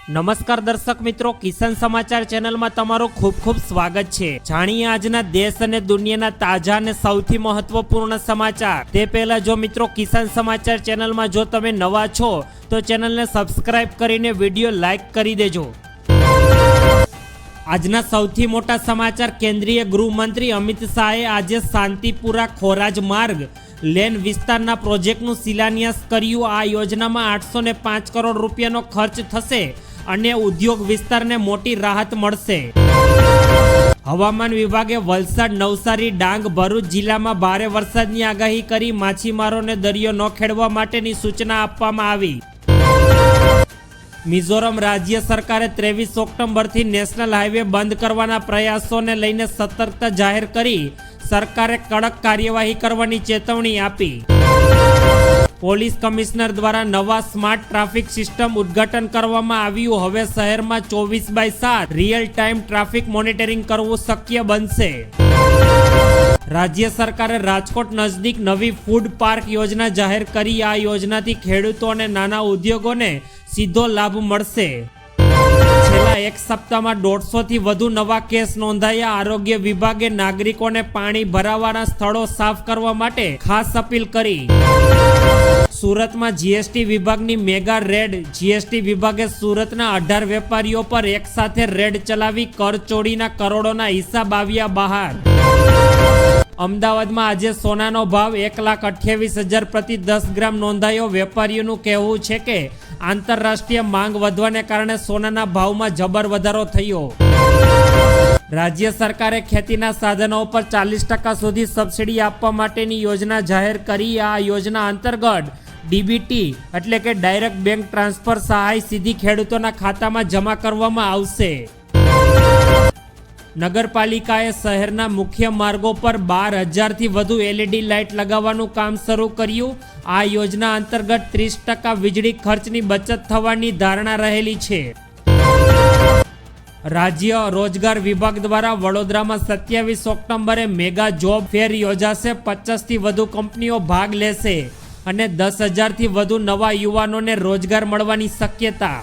નમસ્કાર દર્શક મિત્રો, કિસાન સમાચાર ચેનલમાં તમારું ખૂબ ખૂબ સ્વાગત છે। જાણીએ આજના દેશ અને દુનિયાના તાજા અને સૌથી મહત્વપૂર્ણ સમાચાર। તે પહેલા જો મિત્રો કિસાન સમાચાર ચેનલમાં જો તમે નવા છો તો ચેનલને સબસ્ક્રાઇબ કરીને વિડીયો લાઈક કરી દેજો। આજના સૌથી મોટા સમાચાર। કેન્દ્રીય ગૃહમંત્રી અમિત શાહે આજે શાંતિપુરા ખોરાજ માર્ગ લેન વિસ્તારના પ્રોજેક્ટનું શિલાન્યાસ કર્યું। આ યોજનામાં 805 કરોડ રૂપિયાનો ખર્ચ થશે અને ઉદ્યોગ વિસ્તારને મોટી રાહત મળશે। હવામાન વિભાગે વલસાડ, નવસારી, ડાંગ, ભરૂચ જિલ્લામાં ભારે વરસાદની આગાહી કરી માછીમારોને દરિયો ન ખેડવા માટેની સૂચના આપવામાં આવી। મિઝોરમ રાજ્ય સરકારે 23 ઓક્ટોબરથી નેશનલ હાઈવે બંધ કરવાના પ્રયાસોને લઈને સતર્કતા જાહેર કરી સરકારે કડક કાર્યવાહી કરવાની ચેતવણી આપી। પોલીસ કમિશનર દ્વારા નવા સ્માર્ટ ટ્રાફિક સિસ્ટમ ઉદ્ઘાટન કરવામાં આવ્યું। હવે શહેરમાં 24/7 રિયલ ટાઈમ ટ્રાફિક મોનિટરિંગ કરવું શક્ય બનશે। રાજ્ય સરકારે રાજકોટ નજીક નવી ફૂડ પાર્ક યોજના જાહેર કરી। આ યોજનાથી ખેડૂતો અને નાના ઉદ્યોગોને સીધો લાભ મળશે। છેલ્લા એક સપ્તાહમાં 150 થી વધુ નવા કેસ નોંધાયા। આરોગ્ય વિભાગે નાગરિકોને પાણી ભરાવાના સ્થળો સાફ કરવા માટે ખાસ અપીલ કરી। સુરતમાં જીએસટી વિભાગની મેગા રેડ। જીએસટી વિભાગે સુરતના 18 વેપારીઓ પર એક સાથે રેડ ચલાવી કરચોરીના કરોડોના હિસાબ આવ્યા બહાર। અમદાવાદમાં આજે સોનાનો ભાવ 1,28,000 પ્રતિ 10 ગ્રામ નોંધાયો। વેપારીઓનું કહેવું છે કે આંતરરાષ્ટ્રીય માંગ વધવાને કારણે સોનાના ભાવમાં જબર વધારો થયો। રાજ્ય સરકારે ખેતીના સાધનો પર 40% સુધી સબસિડી આપવા માટેની યોજના જાહેર કરી। આ યોજના અંતર્ગત ડીબીટી એટલે કે ડાયરેક્ટ બેંક ટ્રાન્સફર સહાય સીધી ખેડૂતોના ખાતામાં જમા કરવામાં આવશે। નગરપાલિકાએ શહેરના મુખ્ય માર્ગો પર 12,000 થી વધુ LED લાઇટ લગાવવાનું કામ શરૂ કર્યું। આ યોજના અંતર્ગત 30% વીજળી ખર્ચની બચત થવાની ધારણા રહેલી છે। રાજ્ય રોજગાર વિભાગ દ્વારા વડોદરામાં 27 ઓક્ટોબરે મેગા જોબ ફેર યોજાશે। 50 થી વધુ કંપનીઓ ભાગ લેશે અને 10,000 થી વધુ નવા યુવાનોને રોજગાર મળવાની શક્યતા।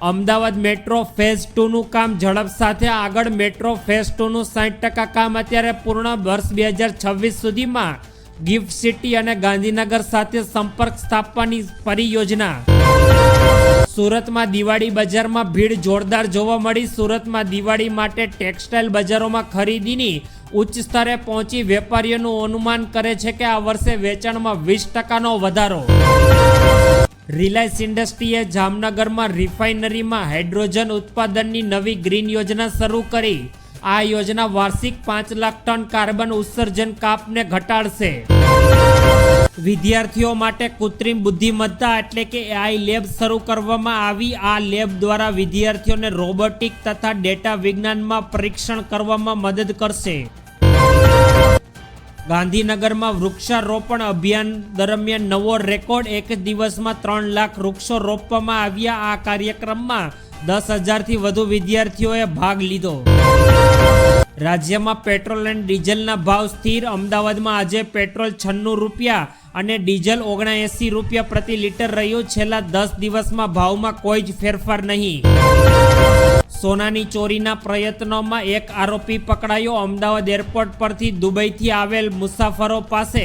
અમદાવાદ મેટ્રો ફેઝ 2 નું કામ ઝડપ સાથે આગળ। મેટ્રો ફેઝ 2 નું 60% કામ અત્યારે પૂર્ણ। વર્ષ 2026 સુધીમાં ગિફ્ટ સિટી અને ગાંધીનગર સાથે સંપર્ક સ્થાપવાની પરિયોજના। સુરતમાં દિવાળી બજારમાં ભીડ જોરદાર જોવા મળી। સુરતમાં દિવાળી માટે ટેક્સટાઇલ બજારોમાં ખરીદીની ઉચ્ચ સ્તરે પહોંચી। વેપારીઓનું અનુમાન કરે છે કે આ વર્ષે વેચાણમાં 20%નો વધારો। રિલાયન્સ ઇન્ડસ્ટ્રીએ જામનગરમાં રિફાઇનરીમાં હાઇડ્રોજન ઉત્પાદનની નવી ગ્રીન યોજના શરૂ કરી। આ યોજના વાર્ષિક 5 લાખ ટન કાર્બન ઉત્સર્જન કાપને ઘટાડશે। વિદ્યાર્થીઓ માટે કૃત્રિમ બુદ્ધિમત્તા એટલે કે AI લેબ શરૂ કરવામાં આવી। આ લેબ દ્વારા વિદ્યાર્થીઓને રોબોટિક તથા ડેટા વિજ્ઞાનમાં પરીક્ષણ કરવામાં મદદ કરશે। ગાંધીનગરમાં વૃક્ષારોપણ અભિયાન દરમિયાન નવો રેકોર્ડ। એક દિવસમાં 3 લાખ વૃક્ષો રોપવામાં આવ્યા। આ કાર્યક્રમમાં 10,000 થી વધુ વિદ્યાર્થીઓએ ભાગ લીધો। રાજ્યમાં પેટ્રોલ અને ડીઝલના ભાવ સ્થિર। અમદાવાદમાં આજે પેટ્રોલ 96 રૂપિયા અને ડીઝલ 79 રૂપિયા પ્રતિ લીટર રહ્યું। છેલ્લા 10 દિવસમાં ભાવમાં કોઈ જ ફેરફાર નહીં। સોનાની ચોરીના પ્રયત્નોમાં એક આરોપી પકડાયો। અમદાવાદ એરપોર્ટ પરથી દુબઈથી આવેલ મુસાફરો પાસે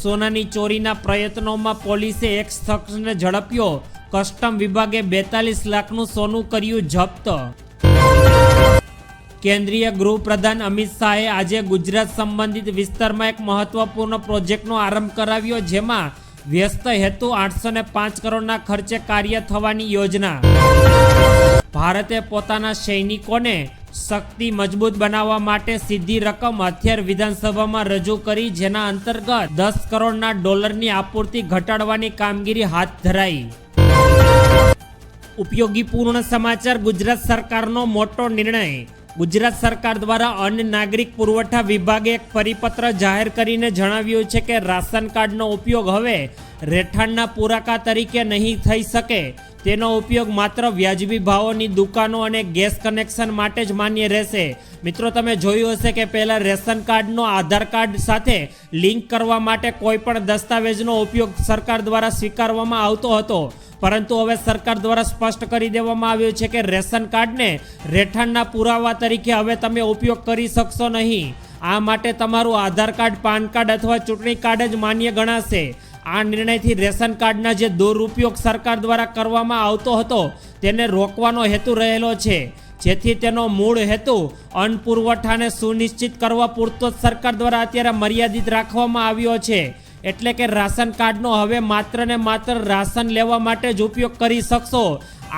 સોનાની ચોરીના પ્રયત્નોમાં પોલીસે એક શખ્સને ઝડપ્યો। કસ્ટમ વિભાગે 42 લાખનું સોનું કર્યું જપ્ત। કેન્દ્રીય ગૃહપ્રધાન અમિત શાહે આજે ગુજરાત સંબંધિત વિસ્તારમાં એક મહત્વપૂર્ણ પ્રોજેક્ટનો આરંભ કરાવ્યો, જેમાં વ્યસ્ત હેતુ 805 કરોડના ખર્ચે કાર્ય થવાની યોજના। ભારતે પોતાના સૈનિકોને શક્તિ મજબૂત બનાવવા માટે સીધી રકમ હથિયાર વિધાનસભામાં રજૂ કરી, જેના અંતર્ગત $10 કરોડની આપૂર્તિ ઘટાડવાની કામગીરી હાથ ધરાઈ। ઉપયોગીપૂર્ણ સમાચાર। ગુજરાત સરકારનો મોટો નિર્ણય। ગુજરાત સરકાર દ્વારા અન્ન નાગરિક પુરવઠા વિભાગે એક પરિપત્ર જાહેર કરીને જણાવ્યું છે કે રાશન કાર્ડનો ઉપયોગ હવે રહેઠાણના પુરાવા તરીકે નહીં થઈ શકે। તેનો ઉપયોગ માત્ર વ્યાજબી ભાવોની દુકાનો અને ગેસ કનેક્શન માટે જ માન્ય રહેશે। મિત્રો, તમે જોયું હશે કે પહેલા રેશન કાર્ડનો આધાર કાર્ડ સાથે લિંક કરવા માટે કોઈ પણ દસ્તાવેજનો ઉપયોગ સરકાર દ્વારા સ્વીકારવામાં આવતો હતો, પરંતુ હવે સરકાર દ્વારા સ્પષ્ટ કરી દેવામાં આવ્યું છે કે રેશન કાર્ડને રહેઠાણના પુરાવા તરીકે હવે તમે ઉપયોગ કરી શકશો નહીં. આ માટે તમારું આધાર કાર્ડ, પાન કાર્ડ અથવા ચૂંટણી કાર્ડ જ માન્ય ગણાશે. આ નિર્ણયથી રેશન કાર્ડના જે દુરુપયોગ સરકાર દ્વારા કરવામાં આવતો હતો તેને રોકવાનો હેતુ રહેલો છે, જેથી તેનો મૂળ હેતુ અન્ન પુરવઠાને સુનિશ્ચિત કરવા પૂરતો જ સરકાર દ્વારા અત્યારે મર્યાદિત રાખવામાં આવ્યો છે. એટલે કે રાશન કાર્ડનો હવે માત્ર ને માત્ર રાશન લેવા માટે જ ઉપયોગ કરી શકશો.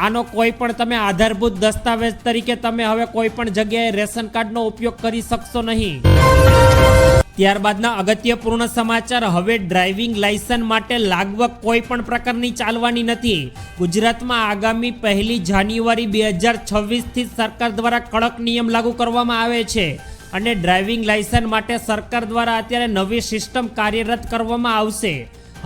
આનો કોઈ પણ તમે આધારભૂત દસ્તાવેજ તરીકે તમે હવે કોઈ પણ જગ્યાએ રેશન કાર્ડનો ઉપયોગ કરી શકશો નહીં. ત્યારબાદના અગત્યપૂર્ણ સમાચાર, હવે ડ્રાઇવિંગ લાયસન્સ માટે લાગવગ કોઈ પણ પ્રકારની ચાલવાની નથી. ગુજરાતમાં આગામી 1 જાન્યુઆરી 2026થી સરકાર દ્વારા કડક નિયમ લાગુ કરવામાં આવે છે અને ડ્રાઇવિંગ લાયસન્સ માટે સરકાર દ્વારા અત્યારે નવી સિસ્ટમ કાર્યરત કરવામાં આવશે.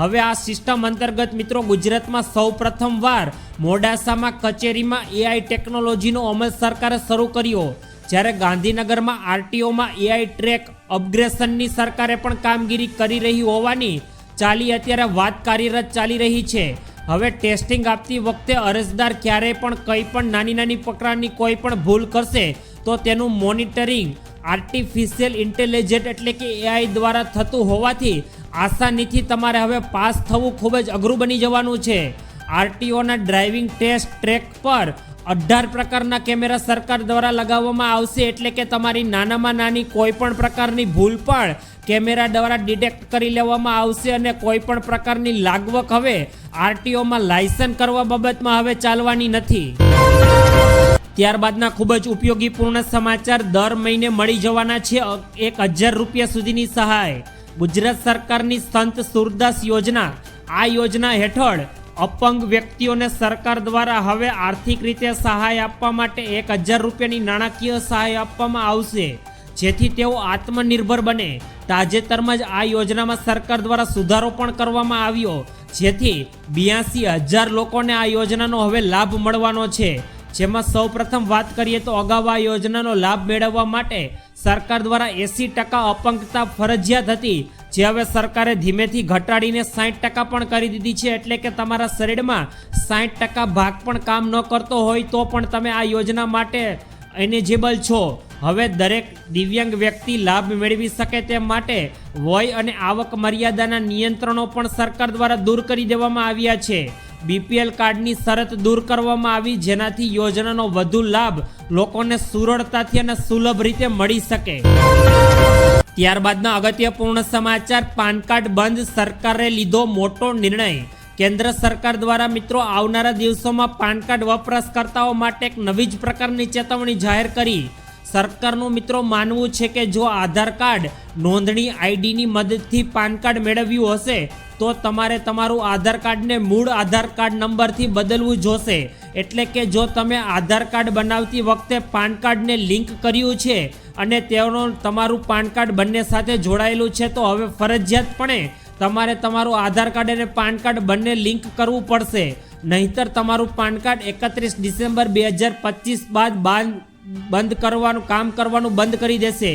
હવે આ સિસ્ટમ અંતર્ગત મિત્રો ગુજરાતમાં સૌ પ્રથમવાર મોડાસામાં કચેરીમાં AI ટેકનોલોજીનો અમલ સરકારે શરૂ કર્યો, જ્યારે ગાંધીનગરમાં RTOમાં AI ટ્રેક અપગ્રેડેશનની સરકારે પણ કામગીરી કરી રહી હોવાની અત્યારે વાત કાર્યરત ચાલી રહી છે. હવે ટેસ્ટિંગ આપતી વખતે અરજદાર ક્યારેય પણ કંઈ પણ નાની પ્રકારની કોઈ પણ ભૂલ કરશે તો તેનું મોનિટરિંગ આર્ટિફિશિયલ ઇન્ટેલિજન્સ એટલે કે AI દ્વારા થતું હોવાથી આસાનીથી તમારે હવે પાસ થવું ખૂબ જ અઘરું બની જવાનું છે. RTOના ડ્રાઇવિંગ ટેસ્ટ ટ્રેક પર 18 પ્રકારના કેમેરા સરકાર દ્વારા લગાવવામાં આવશે, એટલે કે તમારી નાનામાં નાની કોઈ પણ પ્રકારની ભૂલ પણ કેમેરા દ્વારા ડિટેક્ટ કરી લેવામાં આવશે અને કોઈ પણ પ્રકારની લાગવક હવે RTOમાં લાયસન્સ કરવા બાબતમાં હવે ચાલવાની નથી. ત્યારબાદના ખૂબ જ ઉપયોગી પૂર્ણ સમાચાર, દર મહિને મળી જવાના છે 1000 રૂપિયા સુધીની સહાય. ગુજરાત સરકારની સંત સુરદાસ યોજના, આ યોજના હેઠળ અપંગ વ્યક્તિઓને સરકાર દ્વારા હવે આર્થિક રીતે સહાય આપવા માટે 1000 રૂપિયાની નાણાકીય સહાય આપવામાં આવશે, જેથી તેઓ આત્મનિર્ભર બને. તાજેતરમાં જ આ યોજનામાં સરકાર દ્વારા સુધારો પણ કરવામાં આવ્યો, જેથી 82,000 લોકોને આ યોજનાનો હવે લાભ મળવાનો છે. જેમાં સૌપ્રથમ વાત કરીએ તો અગાઉ આ યોજનાનો લાભ મેળવવા માટે સરકાર દ્વારા 80% અપંગતા ફરજિયાત હતી, જે હવે સરકારે ધીમેથી ઘટાડીને 60% પણ કરી દીધી છે. એટલે કે તમારા શરીરમાં 60% ભાગ પણ કામ ન કરતો હોય તો પણ તમે આ યોજના માટે એલિજિબલ છો. હવે દરેક દિવ્યાંગ વ્યક્તિ લાભ મેળવી શકે તે માટે વય અને આવક મર્યાદાના નિયંત્રણો પણ સરકાર દ્વારા દૂર કરી દેવામાં આવ્યા છે. BPL કાર્ડની શરત દૂર કરવામાં આવી, જેનાથી યોજનાનો વધુ લાભ લોકોને સરળતાથી અને સુલભ રીતે મળી શકે. ત્યારબાદના અગત્યપૂર્ણ સમાચાર, પાન કાર્ડ બંધ, સરકારે લીધો મોટો નિર્ણય. કેન્દ્ર સરકાર દ્વારા મિત્રો આવનારા દિવસોમાં પાન કાર્ડ વપરાશકર્તાઓ માટે એક નવી જ પ્રકારની ચેતવણી જાહેર કરી. સરકારનું મિત્રો માનવું છે કે જો આધાર કાર્ડ નોંધણી IDની મદદથી પાન કાર્ડ મેળવ્યું હશે તો તમારે તમારું આધાર કાર્ડને મૂળ આધાર કાર્ડ નંબરથી બદલવું જોશે. એટલે કે જો તમે આધાર કાર્ડ બનાવતી વખતે પાન કાર્ડને લિંક કર્યું છે અને તેનો તમારું પાન કાર્ડ બંને સાથે જોડાયેલું છે તો હવે ફરજિયાતપણે તમારે તમારું આધાર કાર્ડ અને પાન કાર્ડ બંને લિંક કરવું પડશે. નહીતર તમારું પાન કાર્ડ 31 ડિસેમ્બર 2025 બાદ બંધ કરવાનું બંધ કરી દેશે.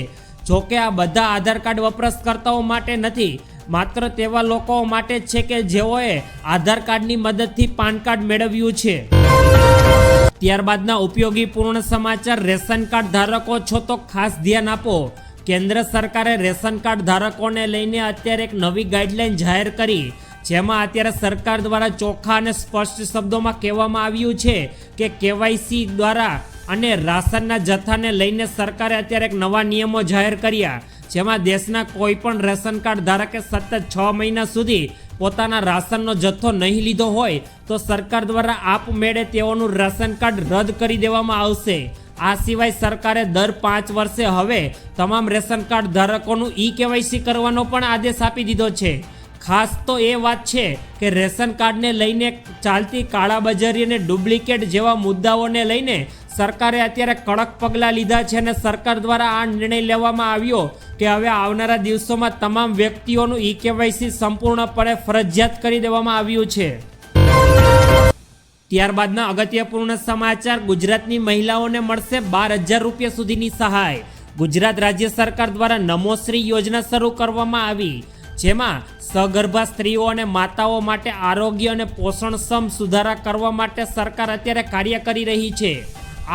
જોકે આ બધા આધાર કાર્ડ વપરાશકર્તાઓ માટે નથી, માત્ર તેવા લોકો માટે છે કે જેઓએ આધાર કાર્ડની મદદથી પાન કાર્ડ મેળવ્યું છે. ત્યારબાદના ઉપયોગી પૂર્ણ સમાચાર, રેશન કાર્ડ ધારકો છો તો ખાસ ધ્યાન આપો. કેન્દ્ર સરકારે રેશન કાર્ડ ધારકોને લઈને અત્યારે એક નવી ગાઈડલાઈન જાહેર કરી, જેમાં અત્યારે સરકાર દ્વારા ચોખ્ખા અને સ્પષ્ટ શબ્દોમાં કહેવામાં આવ્યું છે કે KYC દ્વારા અને રાશનના જથ્થાને લઈને સરકારે અત્યારે એક નવા નિયમો જાહેર કર્યા, જેમાં દેશના કોઈ પણ રેશન કાર્ડ ધારકે સતત 6 મહિના સુધી પોતાના રાશનનો જથ્થો નહીં લીધો હોય તો સરકાર દ્વારા આપમેળે તેઓનું રાશન કાર્ડ રદ કરી દેવામાં આવશે. આ સિવાય સરકારે દર 5 વર્ષે હવે તમામ રેશન કાર્ડ ધારકોનું KYC કરવાનો પણ આદેશ આપી દીધો છે. ખાસ તો એ વાત છે કે રેશન કાર્ડને લઈને ચાલતી કાળાબજારી અને ડુપ્લિકેટ જેવા મુદ્દાઓને લઈને સરકારે અત્યારે કડક પગલાં લીધા છે અને સરકાર દ્વારા આ નિર્ણય લેવામાં આવ્યો કે હવે આવનારા દિવસોમાં તમામ વ્યક્તિઓનું KYC સંપૂર્ણપણે ફરજિયાત કરી દેવામાં આવ્યું છે. ત્યારબાદના અગત્યપૂર્ણ સમાચાર, ગુજરાતની મહિલાઓને મળશે 12,000 રૂપિયા સુધીની સહાય. ગુજરાત રાજ્ય સરકાર દ્વારા નમોશ્રી યોજના શરૂ કરવામાં આવી. જેમાં સગર્ભા સ્ત્રીઓ અને માતાઓ માટે આરોગ્ય અને પોષણક્ષમ સુધારા કરવા માટે સરકાર અત્યારે કાર્ય કરી રહી છે.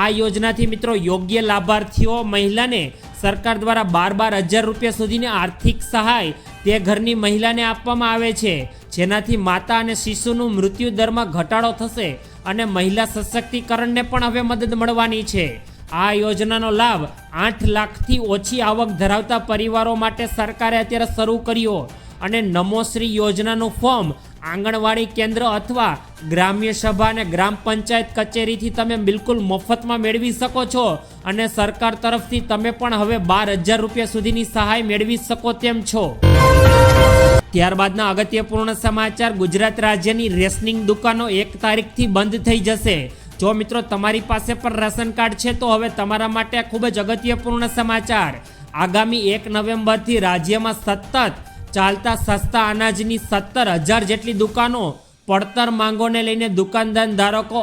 આ યોજનાથી મિત્રો યોગ્ય લાભાર્થીઓ મહિલાને સરકાર દ્વારા 12,000 રૂપિયા સુધીની આર્થિક સહાય તે ઘરની મહિલાને આપવામાં આવે છે, જેનાથી માતા અને શિશુનું મૃત્યુ દરમાં ઘટાડો થશે અને મહિલા સશક્તિકરણને પણ હવે મદદ મળવાની છે. આ યોજનાનો લાભ 8 લાખથી ઓછી આવક ધરાવતા પરિવારો માટે સરકારે અત્યારે શરૂ કર્યો અને નમોશ્રી યોજનાનું ફોર્મ આંગણવાડી કેન્દ્ર અથવા ગ્રામ્ય સભા અને ગ્રામ પંચાયત કચેરીથી તમે બિલકુલ મફતમાં મેળવી શકો છો અને સરકાર તરફથી તમે પણ હવે 12,000 રૂપિયા સુધીની સહાય મેળવી શકો તેમ છો. ત્યારબાદના અગત્યપૂર્ણ સમાચાર, ગુજરાત રાજ્યની રેશનિંગ દુકાનો 1 તારીખથી બંધ થઈ જશે. જો મિત્રો તમારી પાસે પણ રાશન કાર્ડ છે તો હવે તમારા માટે ખૂબ જ અગત્યપૂર્ણ સમાચાર. આગામી 1 નવેમ્બરથી રાજ્યમાં સતત ચાલતા સસ્તા અનાજની 17,000 જેટલી દુકાનો પડતર માંગોને લઈને દુકાનદાર ધારકો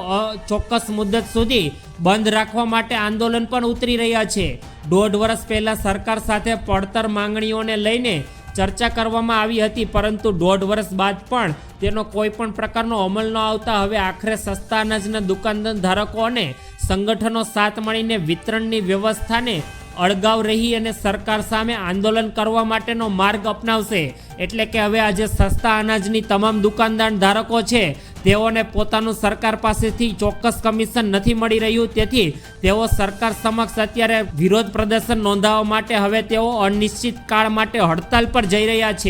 ચોક્કસ મુદત સુધી બંધ રાખવા માટે આંદોલન પણ ઉતરી રહ્યા છે. 1.5 વર્ષ પહેલા સરકાર સાથે પડતર માંગણીઓને લઈને ચર્ચા કરવામાં આવી હતી, પરંતુ 1.5 વર્ષ બાદ પણ તેનો કોઈ પણ પ્રકારનો અમલ ન આવતા હવે આખરે સસ્તા અનાજના દુકાનદાર ધારકો અને સંગઠનો સાથ મળીને વિતરણની વ્યવસ્થાને અળગાવ રહી અને સરકાર સામે આંદોલન કરવા માટેનો માર્ગ અપનાવશે. એટલે કે હવે આજે સસ્તા અનાજની તમામ દુકાનદાર ધારકો છે તેઓને પોતાનું સરકાર પાસેથી ચોક્કસ કમિશન નથી મળી રહ્યું, તેથી તેઓ સરકાર સમક્ષ અત્યારે વિરોધ પ્રદર્શન નોંધાવવા માટે હવે તેઓ અનિશ્ચિત કાળ માટે હડતાલ પર જઈ રહ્યા છે.